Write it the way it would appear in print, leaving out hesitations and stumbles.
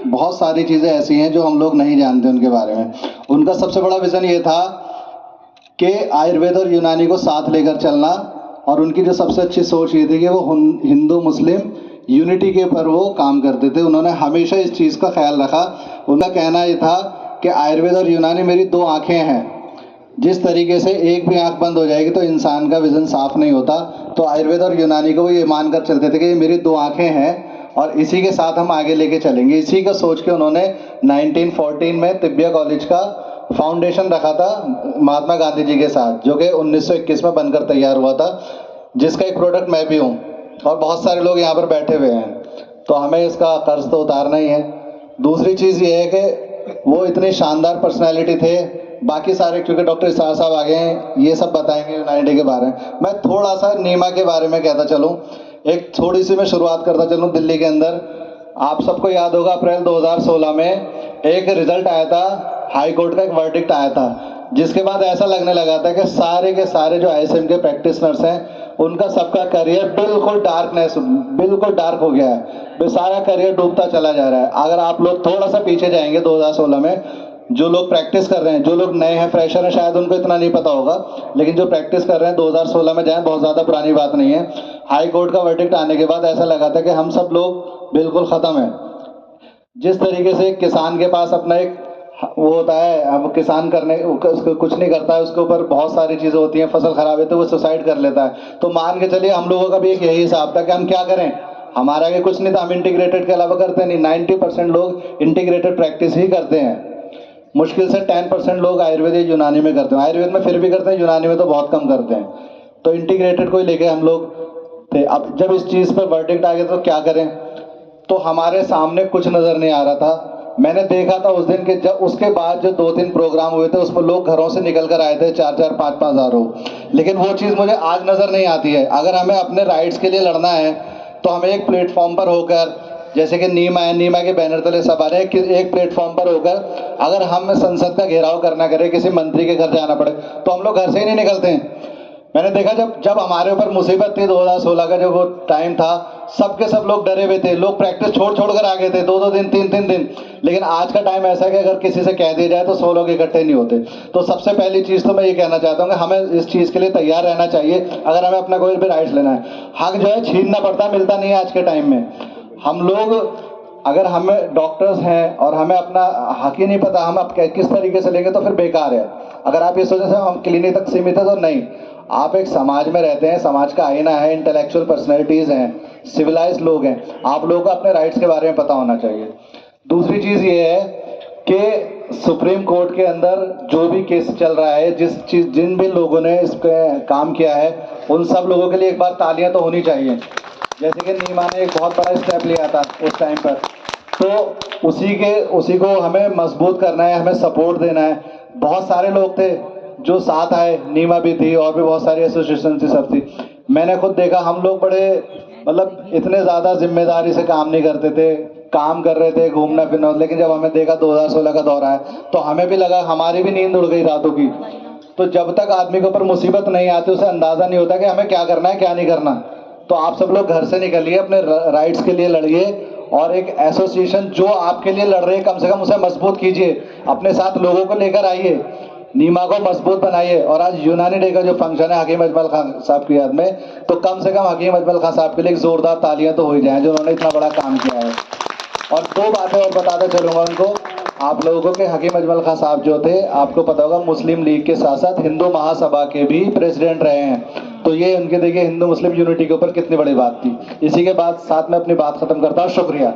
बहुत सारी चीज़ें ऐसी हैं जो हम लोग नहीं जानते उनके बारे में। उनका सबसे बड़ा विज़न ये था कि आयुर्वेद और यूनानी को साथ लेकर चलना, और उनकी जो सबसे अच्छी सोच ये थी कि वो हिंदू मुस्लिम यूनिटी के ऊपर वो काम करते थे। उन्होंने हमेशा इस चीज़ का ख्याल रखा। उनका कहना ये था कि आयुर्वेद और यूनानी मेरी दो आँखें हैं, जिस तरीके से एक भी आंख बंद हो जाएगी तो इंसान का विज़न साफ नहीं होता। तो आयुर्वेद और यूनानी को वो ये मान कर चलते थे कि ये मेरी दो आंखें हैं और इसी के साथ हम आगे लेके चलेंगे। इसी का सोच के उन्होंने 1914 में तिब्बिया कॉलेज का फाउंडेशन रखा था महात्मा गांधी जी के साथ, जो कि 1921 में बनकर तैयार हुआ था, जिसका एक प्रोडक्ट मैं भी हूँ और बहुत सारे लोग यहाँ पर बैठे हुए हैं। तो हमें इसका कर्ज तो उतारना ही है। दूसरी चीज़ ये है कि वो इतने शानदार पर्सनैलिटी थे। बाकी सारे, क्योंकि डॉक्टर इसहार साहब आ गए हैं, ये सब बताएंगे यूनाइटी के बारे में। मैं थोड़ा सा नीमा के बारे में कहता चलूँ। एक थोड़ी सी मैं शुरुआत करता चलूँ। दिल्ली के अंदर आप सबको याद होगा अप्रैल 2016 में एक रिजल्ट आया था, हाई कोर्ट का एक वर्डिक्ट आया था, जिसके बाद ऐसा लगने लगा था कि सारे के सारे जो ISM के प्रैक्टिशनर्स हैं उनका सबका करियर बिल्कुल डार्क हो गया है। सारा करियर डूबता चला जा रहा है। अगर आप लोग थोड़ा सा पीछे जाएंगे 2016 में, जो लोग प्रैक्टिस कर रहे हैं, जो लोग नए हैं, फ्रेशर हैं, शायद उनको इतना नहीं पता होगा, लेकिन जो प्रैक्टिस कर रहे हैं 2016 में जाएं, बहुत ज़्यादा पुरानी बात नहीं है। हाई कोर्ट का वर्डिक्ट आने के बाद ऐसा लगा था कि हम सब लोग बिल्कुल ख़त्म हैं। जिस तरीके से किसान के पास अपना एक वो होता है, अब किसान करने उसको कुछ नहीं करता है, उसके ऊपर बहुत सारी चीज़ें होती हैं, फसल खराब है तो वो सुसाइड कर लेता है। तो मान के चलिए हम लोगों का भी एक यही हिसाब था कि हम क्या करें, हमारा भी कुछ नहीं था, हम इंटीग्रेटेड के अलावा करते नहीं। 90% लोग इंटीग्रेटेड प्रैक्टिस ही करते हैं। मुश्किल से 10% लोग आयुर्वेद या यूनानी में करते हैं। आयुर्वेद में फिर भी करते हैं, यूनानी में तो बहुत कम करते हैं। तो इंटीग्रेटेड को ही लेके हम लोग थे। अब जब इस चीज़ पर वर्डिक्ट आ गया तो क्या करें, तो हमारे सामने कुछ नज़र नहीं आ रहा था। मैंने देखा था उस दिन के, जब उसके बाद जो 2-3 प्रोग्राम हुए थे उसमें लोग घरों से निकल कर आए थे 4-4, 5-5 हज़ार लोग, लेकिन वो चीज़ मुझे आज नज़र नहीं आती है। अगर हमें अपने राइट्स के लिए लड़ना है तो हमें एक प्लेटफॉर्म पर होकर, जैसे कि नीमा है, नीमा के बैनर तले सब आ रहे हैं, एक प्लेटफॉर्म पर होकर अगर हम संसद का घेराव करना करें, किसी मंत्री के घर जाना पड़े, तो हम लोग घर से ही नहीं निकलते हैं। मैंने देखा जब हमारे ऊपर मुसीबत थी 2016 का जब वो टाइम था, सबके सब लोग डरे हुए थे, लोग प्रैक्टिस छोड़ कर आ गए थे 2-2 दिन, 3-3 दिन। लेकिन आज का टाइम ऐसा है कि अगर किसी से कह दिया जाए तो 100 लोग इकट्ठे नहीं होते। तो सबसे पहली चीज़ तो मैं ये कहना चाहता हूँ कि हमें इस चीज़ के लिए तैयार रहना चाहिए। अगर हमें अपना कोई भी राइट्स लेना है, हक जो है छीनना पड़ता, मिलता नहीं है आज के टाइम में। हम लोग, अगर हमें डॉक्टर्स हैं और हमें अपना हक ही नहीं पता, हम अब किस तरीके से लेंगे, तो फिर बेकार है। अगर आप ये सोचें हम क्लिनिक तक सीमित है, तो नहीं, आप एक समाज में रहते हैं, समाज का आईना है, इंटेलेक्चुअल पर्सनैलिटीज़ हैं, सिविलाइज्ड लोग हैं, आप लोगों को अपने राइट्स के बारे में पता होना चाहिए। दूसरी चीज़ ये है कि सुप्रीम कोर्ट के अंदर जो भी केस चल रहा है, जिन भी लोगों ने इस पर काम किया है, उन सब लोगों के लिए एक बार तालियां तो होनी चाहिए। जैसे कि नीमा ने एक बहुत बड़ा स्टेप लिया था उस टाइम पर, तो उसी को हमें मजबूत करना है, हमें सपोर्ट देना है। बहुत सारे लोग थे जो साथ आए, नीमा भी थी और भी बहुत सारी एसोसिएशन थी, सब थी। मैंने खुद देखा, हम लोग बड़े मतलब इतने ज़्यादा जिम्मेदारी से काम नहीं करते थे, काम कर रहे थे, घूमना फिरना। लेकिन जब हमें देखा 2016 का दौर आया तो हमें भी लगा, हमारी भी नींद उड़ गई रातों की। तो जब तक आदमी के ऊपर मुसीबत नहीं आती उसे अंदाज़ा नहीं होता कि हमें क्या करना है, क्या नहीं करना। तो आप सब लोग घर से निकलिए, अपने राइट्स के लिए लड़िए, और एक एसोसिएशन जो आपके लिए लड़ रहे हैं कम से कम उसे मजबूत कीजिए, अपने साथ लोगों को लेकर आइए, नीमा को मजबूत बनाइए। और आज यूनानी डे का जो फंक्शन है हकीम अजमल खान साहब की याद में, तो कम से कम हकीम अजमल खान साहब के लिए एक जोरदार तालियां तो हो जाएं, जो उन्होंने इतना बड़ा काम किया है। और 2 बातें और बताते चलूँगा उनको, आप लोगों को, कि हकीम अजमल खान साहब जो थे, आपको पता होगा, मुस्लिम लीग के साथ साथ हिंदू महासभा के भी प्रेसिडेंट रहे हैं। तो ये उनके देखिए हिंदू मुस्लिम यूनिटी के ऊपर कितनी बड़ी बात थी। इसी के बाद साथ में अपनी बात खत्म करता हूँ। शुक्रिया।